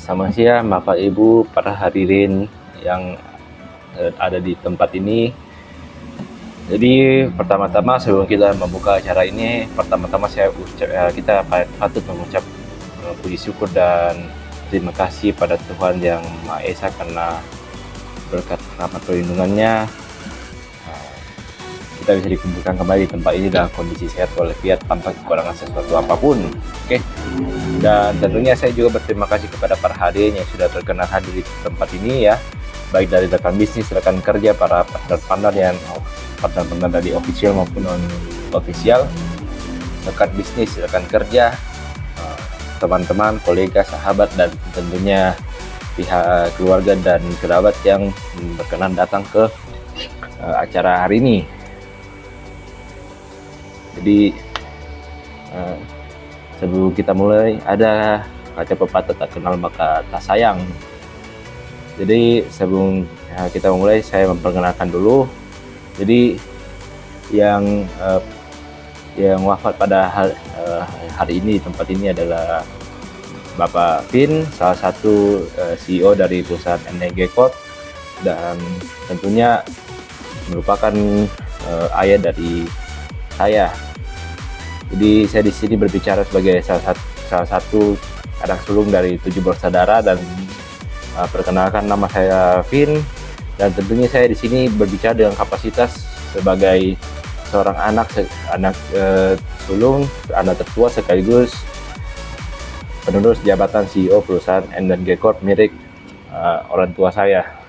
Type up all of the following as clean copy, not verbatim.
Selamat siang Bapak Ibu para hadirin yang ada di tempat ini. Jadi pertama-tama sebelum kita membuka acara ini, pertama-tama kita patut mengucap puji syukur dan terima kasih pada Tuhan Yang Maha Esa karena berkat rahmat perlindungannya kita bisa dikumpulkan kembali di tempat ini dalam kondisi sehat walafiat tanpa kekurangan sesuatu apapun. Oke. Dan tentunya saya juga berterima kasih kepada para hadirin yang sudah berkenan hadir di tempat ini ya, baik dari rekan bisnis, rekan kerja, para partner-partner yang partner-partner dari official maupun non official, rekan bisnis, rekan kerja, teman-teman, kolega, sahabat, dan tentunya pihak keluarga dan kerabat yang berkenan datang ke acara hari ini. Jadi sebelum kita mulai, ada kata pepatah tak kenal maka tak sayang. Jadi sebelum kita mulai, saya memperkenalkan dulu. Jadi yang wafat pada hari ini di tempat ini adalah Bapak Vin, salah satu CEO dari perusahaan NDG Corp, dan tentunya merupakan ayah dari saya. Jadi saya di sini berbicara sebagai salah satu anak sulung dari 7 bersaudara, dan perkenalkan, nama saya Vin, dan tentunya saya di sini berbicara dengan kapasitas sebagai seorang anak sulung, anak tertua sekaligus penerus jabatan CEO perusahaan NDG Corp milik orang tua saya,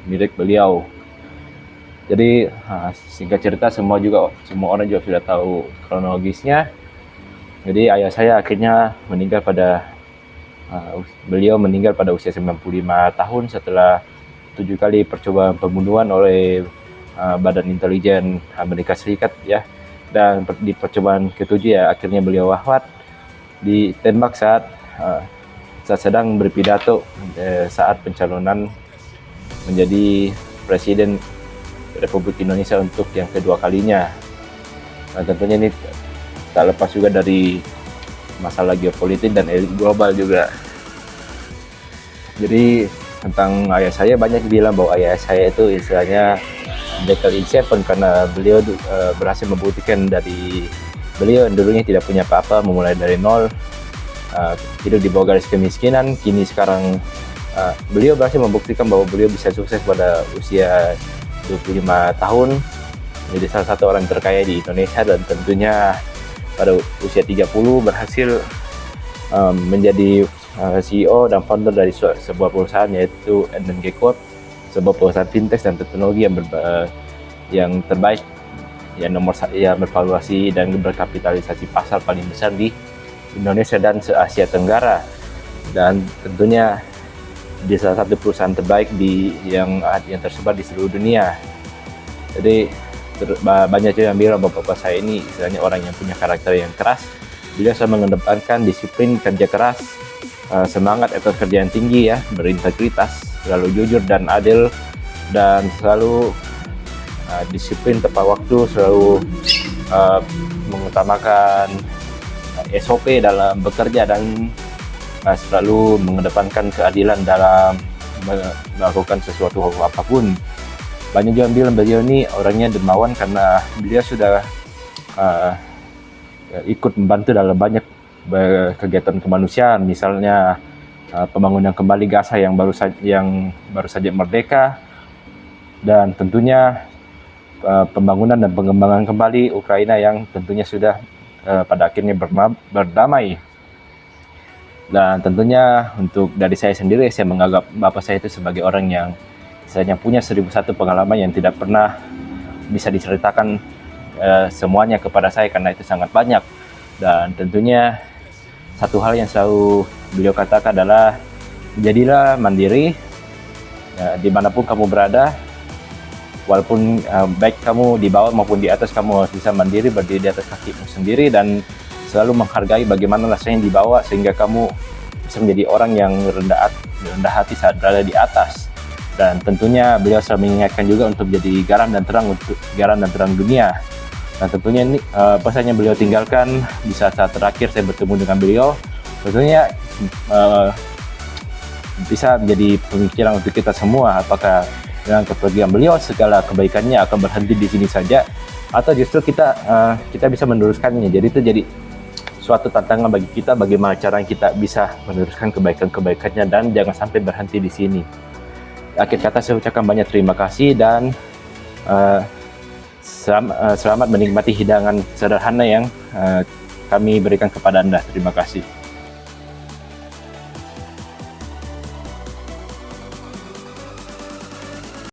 milik beliau. Jadi singkat cerita, semua orang juga sudah tahu kronologisnya. Jadi ayah saya akhirnya meninggal beliau meninggal pada usia 95 tahun setelah 7 kali percobaan pembunuhan oleh Badan Intelijen Amerika Serikat ya. Dan di percobaan ke-7 ya akhirnya beliau wafat ditembak saat sedang berpidato saat pencalonan menjadi Presiden Republik Indonesia untuk yang kedua kalinya. Nah, tentunya ini tak lepas juga dari masalah geopolitik dan elit global juga. Jadi tentang ayah saya, banyak bilang bahwa ayah saya itu istilahnya Dekel in Seven karena beliau berhasil membuktikan dari beliau yang dulunya tidak punya apa-apa, memulai dari nol, hidup di bawah garis kemiskinan. Kini sekarang beliau berhasil membuktikan bahwa beliau bisa sukses pada usia 25 tahun, menjadi salah satu orang terkaya di Indonesia, dan tentunya pada usia 30 berhasil menjadi CEO dan founder dari sebuah perusahaan yaitu NDG Corp, sebuah perusahaan fintech dan teknologi yang terbaik, yang bervaluasi dan berkapitalisasi pasar paling besar di Indonesia dan se-Asia Tenggara, dan tentunya di salah satu perusahaan terbaik yang tersebar di seluruh dunia. Jadi banyak juga yang bilang bahwa bapak saya ini istilahnya orang yang punya karakter yang keras. Beliau selalu mengedepankan disiplin, kerja keras, semangat atau kerja yang tinggi ya, berintegritas, selalu jujur dan adil, dan selalu disiplin tepat waktu, selalu mengutamakan SOP dalam bekerja, dan selalu mengedepankan keadilan dalam melakukan sesuatu apapun. Banyak juga bilang beliau ini orangnya dermawan karena beliau sudah ikut membantu dalam banyak kegiatan kemanusiaan, misalnya pembangunan kembali Gaza yang baru saja merdeka, dan tentunya pembangunan dan pengembangan kembali Ukraina yang tentunya sudah pada akhirnya berdamai. Dan tentunya untuk dari saya sendiri, saya menganggap bapak saya itu sebagai orang yang saya punya 1001 pengalaman yang tidak pernah bisa diceritakan semuanya kepada saya karena itu sangat banyak. Dan tentunya satu hal yang selalu beliau katakan adalah jadilah mandiri dimanapun kamu berada, walaupun baik kamu di bawah maupun di atas, kamu harus bisa mandiri, berdiri di atas kakimu sendiri, dan selalu menghargai bagaimana rasanya di bawah sehingga kamu bisa menjadi orang yang rendah hati saat berada di atas. Dan tentunya beliau selalu mengingatkan juga untuk menjadi garam dan terang dunia. Dan tentunya ini pesannya beliau tinggalkan di saat-saat terakhir saya bertemu dengan beliau. Tentunya bisa menjadi pemikiran untuk kita semua, apakah dengan kepergian beliau segala kebaikannya akan berhenti di sini saja, atau justru kita bisa meneruskannya. Jadi itu jadi suatu tantangan bagi kita, bagaimana cara kita bisa meneruskan kebaikan-kebaikannya dan jangan sampai berhenti di sini. Akhir kata saya ucapkan banyak terima kasih dan selamat menikmati hidangan sederhana yang kami berikan kepada Anda. Terima kasih.